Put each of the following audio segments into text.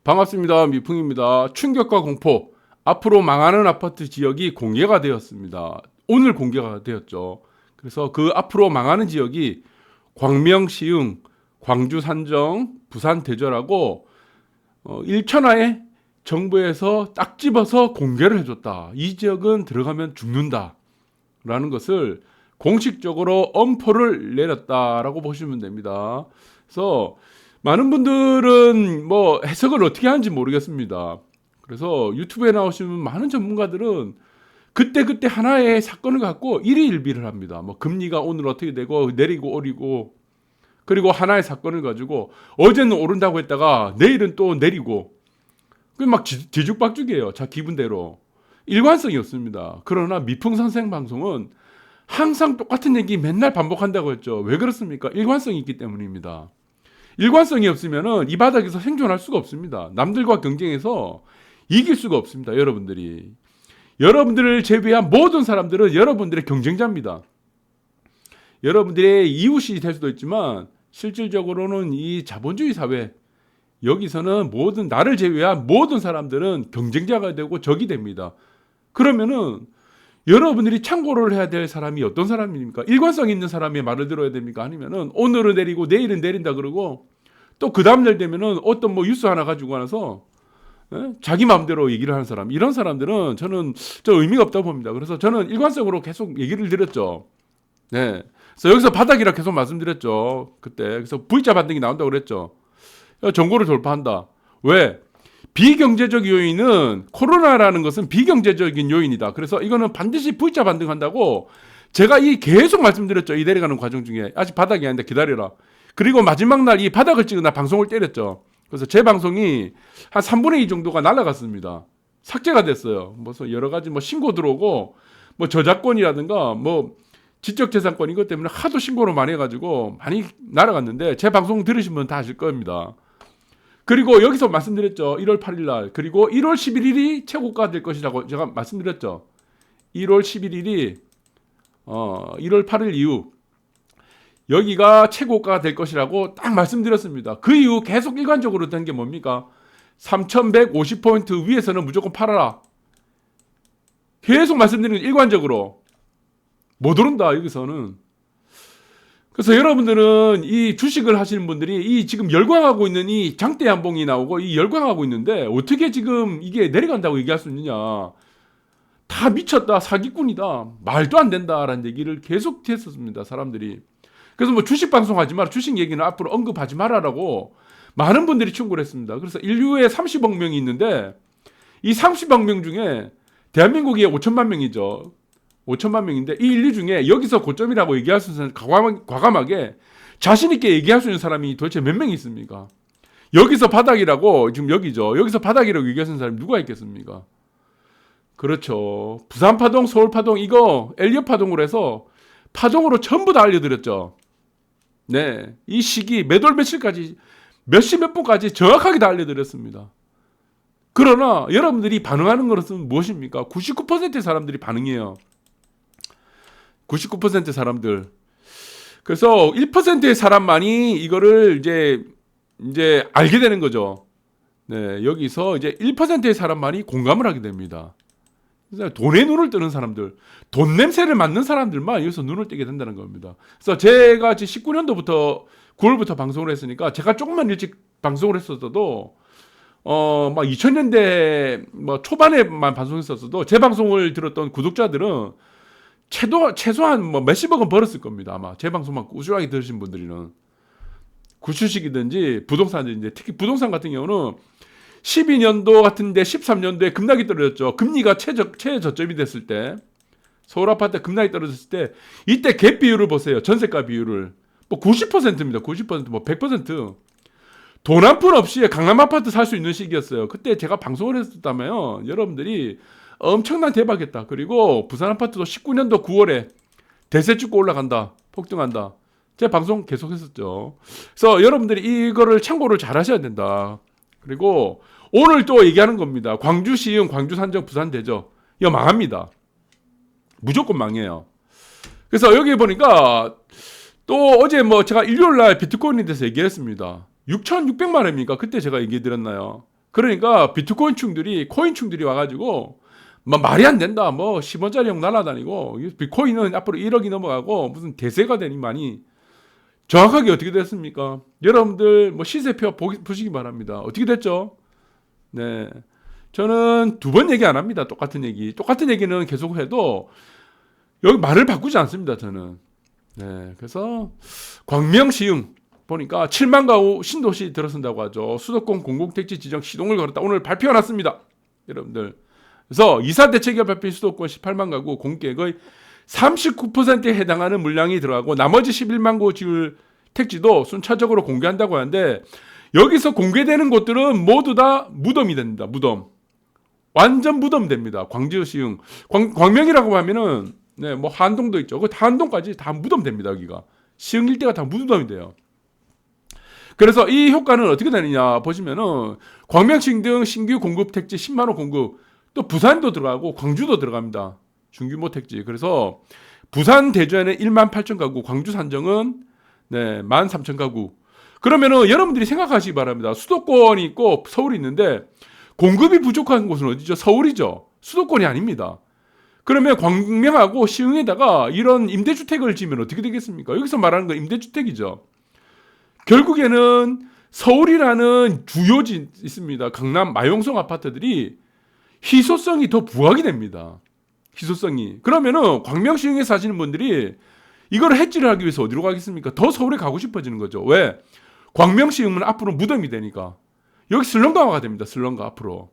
반갑습니다. 미풍입니다. 충격과 공포. 앞으로 망하는 아파트 지역이 공개가 되었습니다. 오늘 공개가 되었죠. 그래서 그 앞으로 망하는 지역이 광명, 시흥, 광주, 산정, 부산, 대전하고 일천하에 정부에서 딱 집어서 공개를 해줬다. 이 지역은 들어가면 죽는다. 라는 것을 공식적으로 엄포를 내렸다라고 보시면 됩니다. 그래서 많은 분들은 뭐 해석을 어떻게 하는지 모르겠습니다. 그래서 유튜브에 나오시는 많은 전문가들은 그때 하나의 사건을 갖고 일희일비를 합니다. 뭐 금리가 오늘 어떻게 되고 내리고 오리고, 그리고 하나의 사건을 가지고 어제는 오른다고 했다가 내일은 또 내리고, 그 막 뒤죽박죽이에요. 자 기분대로. 일관성이 없습니다. 그러나 미풍 선생 방송은 항상 똑같은 얘기 맨날 반복한다고 했죠. 왜 그렇습니까? 일관성이 있기 때문입니다. 일관성이 없으면은 이 바닥에서 생존할 수가 없습니다. 남들과 경쟁해서 이길 수가 없습니다. 여러분들이. 여러분들을 제외한 모든 사람들은 여러분들의 경쟁자입니다. 여러분들의 이웃이 될 수도 있지만 실질적으로는 이 자본주의 사회, 여기서는 모든 나를 제외한 모든 사람들은 경쟁자가 되고 적이 됩니다. 그러면은 여러분들이 참고를 해야 될 사람이 어떤 사람입니까? 일관성 있는 사람의 말을 들어야 됩니까? 아니면은 오늘은 내리고 내일은 내린다 그러고 또 그 다음날 되면은 어떤 뭐 뉴스 하나 가지고 와서 자기 마음대로 얘기를 하는 사람, 이런 사람들은 저는 의미가 없다고 봅니다. 그래서 저는 일관성으로 계속 얘기를 드렸죠. 네. 그래서 여기서 바닥이라 계속 말씀드렸죠. 그때. 그래서 V자 반등이 나온다고 그랬죠. 전고를 돌파한다. 왜? 비경제적 요인은, 코로나라는 것은 비경제적인 요인이다. 그래서 이거는 반드시 V자 반등한다고 제가 계속 말씀드렸죠. 이 내려가는 과정 중에. 아직 바닥이 아닌데 기다려라. 그리고 마지막 날 이 바닥을 찍은 날 방송을 때렸죠. 그래서 제 방송이 한 3분의 2 정도가 날아갔습니다. 삭제가 됐어요. 무슨 여러 가지 뭐 신고 들어오고, 뭐 저작권이라든가 뭐 지적재산권 이것 때문에 하도 신고를 많이 해가지고 많이 날아갔는데, 제 방송 들으신 분 다 아실 겁니다. 그리고 여기서 말씀드렸죠. 1월 8일 날. 그리고 1월 11일이 최고가 될 것이라고 제가 말씀드렸죠. 1월 11일이 1월 8일 이후 여기가 최고가가 될 것이라고 딱 말씀드렸습니다. 그 이후 계속 일관적으로 된 게 뭡니까? 3150포인트 위에서는 무조건 팔아라. 계속 말씀드리는 일관적으로. 못 오른다 여기서는. 그래서 여러분들은 이 주식을 하시는 분들이 이 지금 열광하고 있는 이 장대 한봉이 나오고 이 열광하고 있는데 어떻게 지금 이게 내려간다고 얘기할 수 있느냐. 다 미쳤다, 사기꾼이다, 말도 안 된다라는 얘기를 계속 했었습니다. 사람들이. 그래서 뭐 주식 방송하지 마라, 주식 얘기는 앞으로 언급하지 마라라고 많은 분들이 충고를 했습니다. 그래서 인류에 30억 명이 있는데 이 30억 명 중에 대한민국이 5천만 명이죠. 5천만 명인데 이 인류 중에 여기서 고점이라고 얘기할 수 있는, 과감하게 자신있게 얘기할 수 있는 사람이 도대체 몇 명이 있습니까? 여기서 바닥이라고, 지금 여기죠. 여기서 바닥이라고 얘기하는 사람이 누가 있겠습니까? 그렇죠. 부산 파동, 서울 파동, 이거 엘리엇 파동으로 해서 파동으로 전부 다 알려드렸죠. 네, 이 시기 몇 월 며칠까지 몇 시 몇 분까지 정확하게 다 알려드렸습니다. 그러나 여러분들이 반응하는 것은 무엇입니까? 99%의 사람들이 반응해요. 99% 사람들. 그래서 1%의 사람만이 이거를 이제 알게 되는 거죠. 네, 여기서 이제 1%의 사람만이 공감을 하게 됩니다. 그래서 돈에 눈을 뜨는 사람들, 돈 냄새를 맡는 사람들만 여기서 눈을 뜨게 된다는 겁니다. 그래서 제가 19년도부터 9월부터 방송을 했으니까 제가 조금만 일찍 방송을 했었어도 막 2000년대 뭐 초반에만 방송했었어도 제 방송을 들었던 구독자들은 최소한 뭐 몇십억은 벌었을 겁니다. 아마 제 방송만 꾸준하게 들으신 분들이는. 구주식이든지 부동산이든지, 특히 부동산 같은 경우는 12년도 같은데 13년도에 급락이 떨어졌죠. 금리가 최저점이 됐을 때, 서울 아파트 급락이 떨어졌을 때, 이때 갭 비율을 보세요. 전세가 비율을. 뭐 90%입니다. 90%, 뭐 100%. 돈 한 푼 없이 강남 아파트 살 수 있는 시기였어요. 그때 제가 방송을 했었다면 여러분들이 엄청난 대박이었다. 그리고 부산 아파트도 19년도 9월에 대세 찍고 올라간다, 폭등한다. 제가 방송 계속 했었죠. 그래서 여러분들이 이거를 참고를 잘 하셔야 된다. 그리고 오늘 또 얘기하는 겁니다. 광주, 시흥, 광주, 산정, 부산, 대저. 이거 망합니다. 무조건 망해요. 그래서 여기 보니까 또 어제 뭐 제가 일요일날 비트코인에 대해서 얘기했습니다. 6,600만 원입니까? 그때 제가 얘기 드렸나요? 그러니까 비트코인충들이 코인충들이 와가지고 뭐 말이 안 된다. 뭐 10원짜리 형 날아다니고 비트코인은 앞으로 1억이 넘어가고 무슨 대세가 되니만이 정확하게 어떻게 됐습니까? 여러분들 뭐 시세표 보시기 바랍니다. 어떻게 됐죠? 네. 저는 두 번 얘기 안 합니다. 똑같은 얘기. 똑같은 얘기는 계속 해도 여기 말을 바꾸지 않습니다. 저는. 네. 그래서 광명시흥 보니까 7만 가구 신도시 들어선다고 하죠. 수도권 공공택지 지정 시동을 걸었다. 오늘 발표가 났습니다. 여러분들. 그래서 이사 대책위가 발표한 수도권 18만 가구 공개액의 39%에 해당하는 물량이 들어가고 나머지 11만 구 지을 택지도 순차적으로 공개한다고 하는데 여기서 공개되는 곳들은 모두 다 무덤이 됩니다. 무덤. 완전 무덤 됩니다. 광주시흥. 광명이라고 하면은 네, 뭐 한동도 있죠. 그 한동까지 다 무덤 됩니다. 여기가. 시흥 일대가 다 무덤이 돼요. 그래서 이 효과는 어떻게 되느냐 보시면은 광명시흥 등 신규 공급 택지 10만 호 공급 또 부산도 들어가고 광주도 들어갑니다. 중규모 택지. 그래서 부산 대전에는 1만 8천 가구, 광주 산정은 네, 1만 3천 가구. 그러면은 여러분들이 생각하시기 바랍니다. 수도권이 있고 서울이 있는데 공급이 부족한 곳은 어디죠? 서울이죠. 수도권이 아닙니다. 그러면 광명하고 시흥에다가 이런 임대주택을 지으면 어떻게 되겠습니까? 여기서 말하는 건 임대주택이죠. 결국에는 서울이라는 주요지 있습니다. 강남 마용성 아파트들이 희소성이 더 부각이 됩니다. 희소성이. 그러면은 광명시흥에 사시는 분들이 이걸 해지를 하기 위해서 어디로 가겠습니까? 더 서울에 가고 싶어지는 거죠. 왜? 광명시흥은 앞으로 무덤이 되니까. 여기 슬럼가가 됩니다. 슬럼가 앞으로.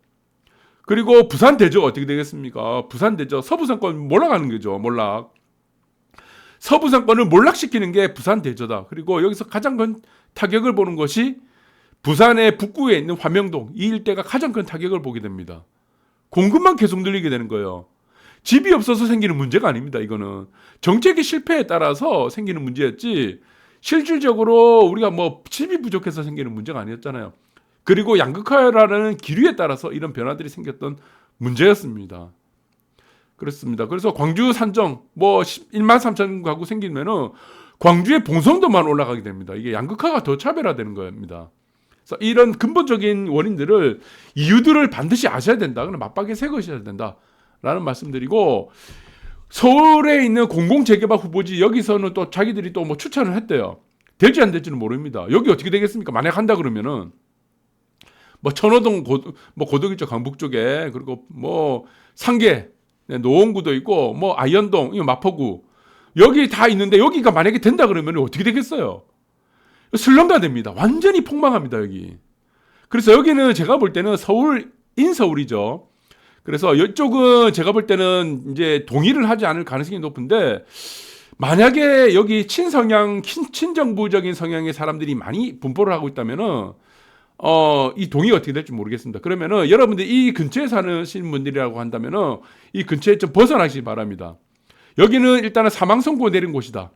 그리고 부산 대저 어떻게 되겠습니까? 부산 대저 서부상권 몰락하는 거죠. 몰락. 서부상권을 몰락시키는 게 부산 대저다. 그리고 여기서 가장 큰 타격을 보는 것이 부산의 북구에 있는 화명동 이 일대가 가장 큰 타격을 보게 됩니다. 공급만 계속 늘리게 되는 거예요. 집이 없어서 생기는 문제가 아닙니다. 이거는 정책의 실패에 따라서 생기는 문제였지 실질적으로 우리가 뭐 집이 부족해서 생기는 문제가 아니었잖아요. 그리고 양극화라는 기류에 따라서 이런 변화들이 생겼던 문제였습니다. 그렇습니다. 그래서 광주 산정 뭐 1만 3천 가구 생기면은 광주의 봉성도만 올라가게 됩니다. 이게 양극화가 더 차별화되는 겁니다. 그래서 이런 근본적인 원인들을 이유들을 반드시 아셔야 된다. 그럼 맞박에 세우셔야 된다라는 말씀드리고 서울에 있는 공공재개발 후보지 여기서는 또 자기들이 또 뭐 추천을 했대요. 될지 안 될지는 모릅니다. 여기 어떻게 되겠습니까? 만약 한다 그러면은 뭐 천호동 고덕 있죠 강북 쪽에 그리고 뭐 상계 노원구도 있고 뭐 아현동 마포구 여기 다 있는데 여기가 만약에 된다 그러면 어떻게 되겠어요? 슬럼가 됩니다. 완전히 폭망합니다 여기. 그래서 여기는 제가 볼 때는 인서울이죠. 그래서 이쪽은 제가 볼 때는 이제 동의를 하지 않을 가능성이 높은데 만약에 여기 친성향, 친정부적인 성향의 사람들이 많이 분포를 하고 있다면은 이 동의가 어떻게 될지 모르겠습니다. 그러면은 여러분들 이 근처에 사시는 분들이라고 한다면은 이 근처에 좀 벗어나시기 바랍니다. 여기는 일단은 사망선고 내린 곳이다.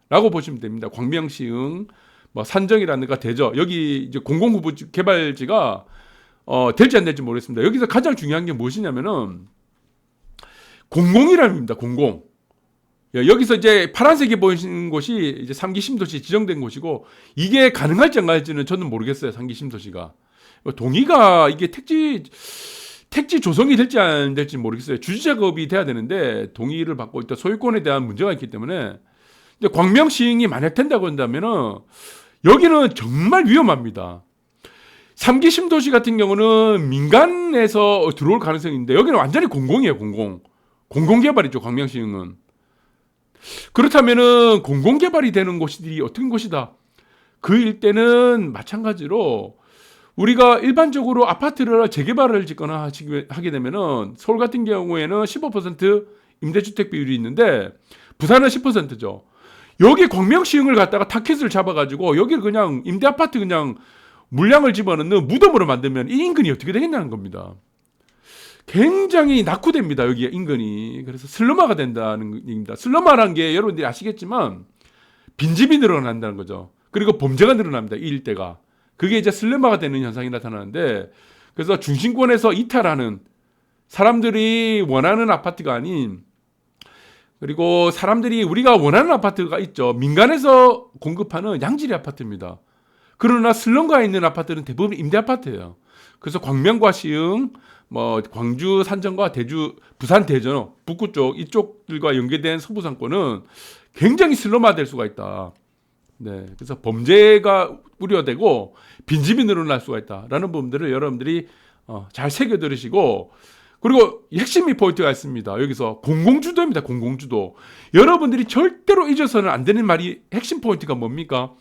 라고 보시면 됩니다. 광명시흥, 뭐 산정이라든가 대저, 여기 이제 공공후보 개발지가 될지 안 될지 모르겠습니다. 여기서 가장 중요한 게 무엇이냐면은 공공이랍니다. 공공. 여기서 이제 파란색이 보이시는 곳이 이제 3기 신도시 지정된 곳이고 이게 가능할지 안 가능할지는 저는 모르겠어요. 3기 신도시가. 동의가 이게 택지 조성이 될지 안 될지 모르겠어요. 주지 작업이 돼야 되는데 동의를 받고 있다. 소유권에 대한 문제가 있기 때문에 근데 광명시흥이 만약 된다고 한다면은 여기는 정말 위험합니다. 3기 신도시 같은 경우는 민간에서 들어올 가능성이 있는데 여기는 완전히 공공이에요. 공공개발이죠. 광명시흥은. 그렇다면은 공공개발이 되는 곳이 어떤 곳이다. 그 일대는 마찬가지로 우리가 일반적으로 아파트를 재개발을 짓거나 하게 되면은 서울 같은 경우에는 15% 임대주택 비율이 있는데 부산은 10%죠. 여기 광명시흥을 갖다가 타켓을 잡아가지고 여기 그냥 임대아파트 그냥 물량을 집어넣는 무덤으로 만들면 이 인근이 어떻게 되겠냐는 겁니다. 굉장히 낙후됩니다. 여기 인근이. 그래서 슬럼화가 된다는 얘기입니다. 슬럼화라는 게 여러분들이 아시겠지만 빈집이 늘어난다는 거죠. 그리고 범죄가 늘어납니다. 이 일대가. 그게 이제 슬럼화가 되는 현상이 나타나는데 그래서 중심권에서 이탈하는 사람들이 원하는 아파트가 아닌 그리고 사람들이 우리가 원하는 아파트가 있죠. 민간에서 공급하는 양질의 아파트입니다. 그러나 슬럼가에 있는 아파트는 대부분 임대 아파트예요. 그래서 광명과 시흥, 뭐 광주 산정과 대주, 부산 대전, 북구 쪽 이쪽들과 연계된 서부 상권은 굉장히 슬럼화될 수가 있다. 네, 그래서 범죄가 우려되고 빈집이 늘어날 수가 있다라는 부분들을 여러분들이 잘 새겨 들으시고, 그리고 핵심이 포인트가 있습니다. 여기서 공공주도입니다. 공공주도. 여러분들이 절대로 잊어서는 안 되는 말이, 핵심 포인트가 뭡니까?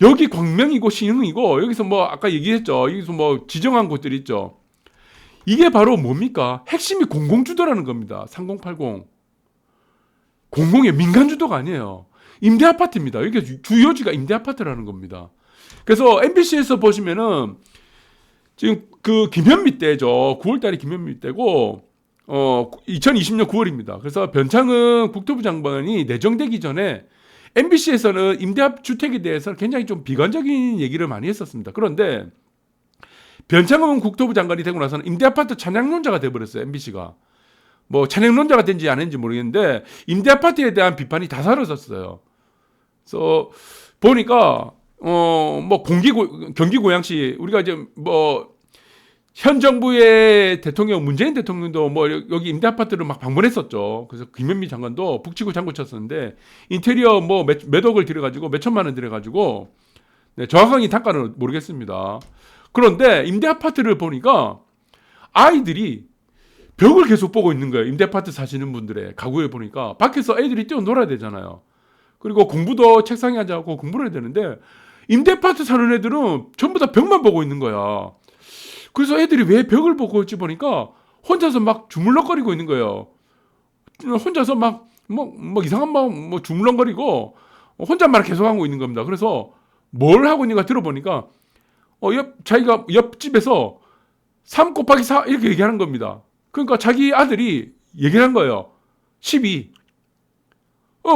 여기 광명이고 시흥이고 여기서 뭐 아까 얘기했죠. 여기서 뭐 지정한 곳들 있죠. 이게 바로 뭡니까? 핵심이 공공주도라는 겁니다. 3080. 공공의 민간주도가 아니에요. 임대아파트입니다. 이게 주요지가 임대아파트라는 겁니다. 그래서 MBC에서 보시면은 지금 그 김현미 때죠. 9월달에 김현미 때고 2020년 9월입니다. 그래서 변창흠 국토부 장관이 내정되기 전에 MBC에서는 임대주택에 대해서 굉장히 좀 비관적인 얘기를 많이 했었습니다. 그런데 변창흠 국토부 장관이 되고 나서는 임대아파트 찬양론자가 돼버렸어요. MBC가. 뭐 찬양론자가 된지 안 된지 모르겠는데 임대아파트에 대한 비판이 다 사라졌어요. 그래서 보니까 뭐 경기고양시, 우리가 이제 뭐 현 정부의 대통령 문재인 대통령도 뭐 여기 임대아파트를 막 방문했었죠. 그래서 김현미 장관도 북치고 장구 쳤었는데 인테리어 뭐 몇 억을 들여가지고 몇 천만 원 들여가지고, 네, 정확하게 단가는 모르겠습니다. 그런데 임대아파트를 보니까 아이들이 벽을 계속 보고 있는 거예요. 임대아파트 사시는 분들의 가구에 보니까 밖에서 애들이 뛰어놀아야 되잖아요. 그리고 공부도 책상에 앉아갖고 공부를 해야 되는데 임대아파트 사는 애들은 전부 다 벽만 보고 있는 거야. 그래서 애들이 왜 벽을 보고 있지 보니까 혼자서 막 주물럭거리고 있는 거예요. 혼자서 막 이상한 뭐 주물럭거리고 혼잣말을 계속하고 있는 겁니다. 그래서 뭘 하고 있는가 들어보니까 자기가 옆집에서 3 곱하기 4 이렇게 얘기하는 겁니다. 그러니까 자기 아들이 얘기를 한 거예요. 12.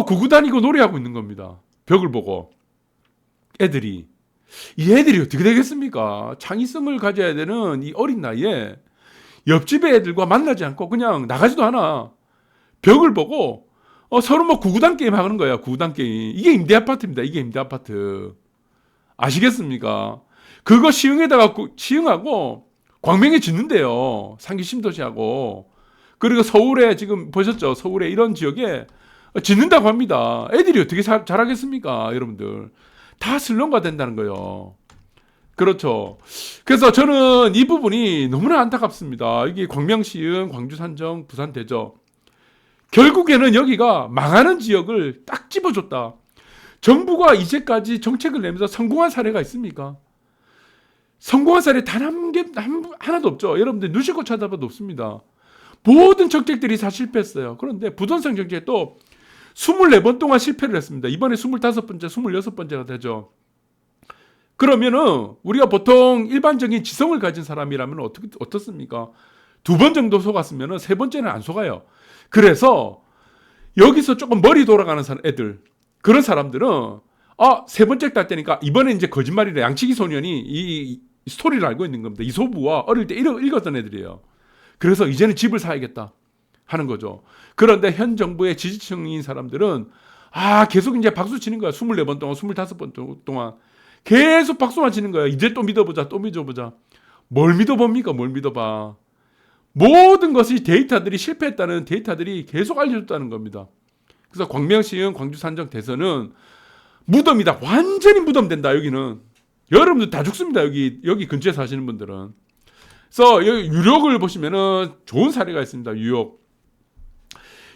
구구 다니고 노래하고 있는 겁니다. 벽을 보고. 애들이. 이 애들이 어떻게 되겠습니까? 창의성을 가져야 되는 이 어린 나이에 옆집의 애들과 만나지 않고 그냥 나가지도 않아. 벽을 보고 서로 뭐 구구단 게임 하는 거야. 구구단 게임. 이게 임대아파트입니다. 이게 임대아파트. 아시겠습니까? 그거 시흥하고 광명에 짓는데요. 상기 신도시하고. 그리고 서울에 지금 보셨죠? 서울에 이런 지역에 짓는다고 합니다. 애들이 어떻게 잘하겠습니까? 여러분들. 다 슬럼화 된다는 거예요. 그렇죠. 그래서 저는 이 부분이 너무나 안타깝습니다. 이게 광명, 시흥, 광주, 산정, 부산, 대저. 결국에는 여기가 망하는 지역을 딱 집어줬다. 정부가 이제까지 정책을 내면서 성공한 사례가 있습니까? 성공한 사례 단 하나도 없죠. 여러분들 눈치껏 찾아봐도 없습니다. 모든 정책들이 다 실패했어요. 그런데 부동산 정책도 24번 동안 실패를 했습니다. 이번에 25번째, 26번째가 되죠. 그러면은 우리가 보통 일반적인 지성을 가진 사람이라면 어떻습니까? 2번 정도 속았으면은 3번째는 안 속아요. 그래서 여기서 조금 머리 돌아가는 애들, 그런 사람들은 3번째 딸 때니까 이번에 이제 거짓말이래. 양치기 소년이 이 스토리를 알고 있는 겁니다. 이소부와 어릴 때 읽었던 애들이에요. 그래서 이제는 집을 사야겠다 하는 거죠. 그런데 현 정부의 지지층인 사람들은 계속 이제 박수 치는 거야. 24번 동안, 25번 동안 계속 박수만 치는 거야. 이제 또 믿어보자, 또 믿어보자. 뭘 믿어봅니까? 뭘 믿어봐. 모든 것이 데이터들이 실패했다는 데이터들이 계속 알려줬다는 겁니다. 그래서 광명, 시흥, 광주, 산정, 대선은 무덤이다. 완전히 무덤된다. 여기는 여러분들 다 죽습니다. 여기 근처에 사시는 분들은. 그래서 여기 뉴욕을 보시면은 좋은 사례가 있습니다.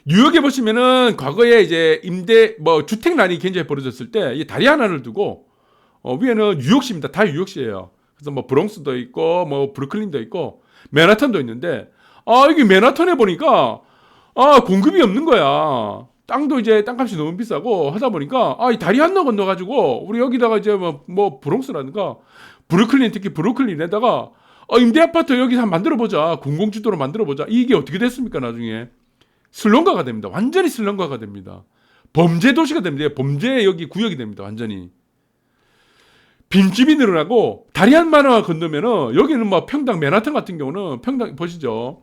뉴욕에 보시면은 과거에 이제 주택난이 굉장히 벌어졌을 때 이 다리 하나를 두고 위에는 뉴욕시입니다. 다 뉴욕시예요. 그래서 뭐 브롱스도 있고 뭐 브루클린도 있고 맨하탄도 있는데 여기 맨하탄에 보니까 공급이 없는 거야. 땅도 이제 땅값이 너무 비싸고 하다 보니까 이 다리 하나 건너가지고 우리 여기다가 이제 뭐 브롱스라든가 브루클린, 특히 브루클린에다가 임대아파트 여기서 한번 만들어보자. 공공주도로 만들어보자. 이게 어떻게 됐습니까? 나중에 슬럼가가 됩니다. 완전히 슬럼가가 됩니다. 범죄 도시가 됩니다. 범죄 여기 구역이 됩니다. 완전히. 빈집이 늘어나고 다리 하나 건너면은 여기는 뭐 평당, 맨하탄 같은 경우는 평당 보시죠.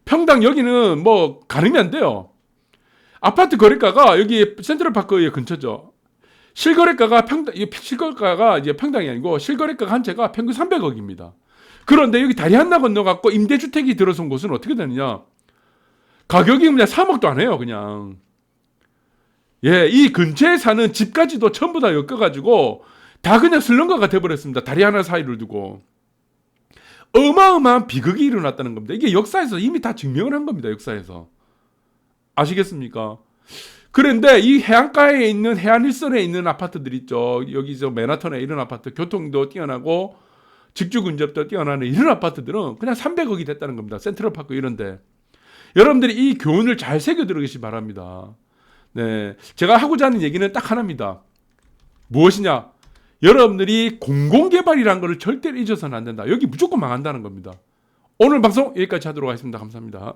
평당 여기는 뭐 가늠이 안 돼요. 아파트 거래가가 여기 센트럴파크에 근처죠. 실거래가가 이제 평당이 아니고 실거래가가 한 채가 평균 300억입니다. 그런데 여기 다리 하나 건너갖고 임대주택이 들어선 곳은 어떻게 되느냐? 가격이 그냥 3억도 안 해요, 그냥. 예, 이 근처에 사는 집까지도 전부 다 엮어가지고 다 그냥 슬럼가가 돼버렸습니다. 다리 하나 사이를 두고. 어마어마한 비극이 일어났다는 겁니다. 이게 역사에서 이미 다 증명을 한 겁니다, 역사에서. 아시겠습니까? 그런데 이 해안가에 있는 해안일선에 있는 아파트들 있죠. 여기 맨하탄에 이런 아파트, 교통도 뛰어나고 직주 근접도 뛰어나는 이런 아파트들은 그냥 300억이 됐다는 겁니다. 센트럴파크 이런데. 여러분들이 이 교훈을 잘 새겨 들으시기 바랍니다. 네, 제가 하고자 하는 얘기는 딱 하나입니다. 무엇이냐? 여러분들이 공공개발이라는 것을 절대 잊어서는 안 된다. 여기 무조건 망한다는 겁니다. 오늘 방송 여기까지 하도록 하겠습니다. 감사합니다.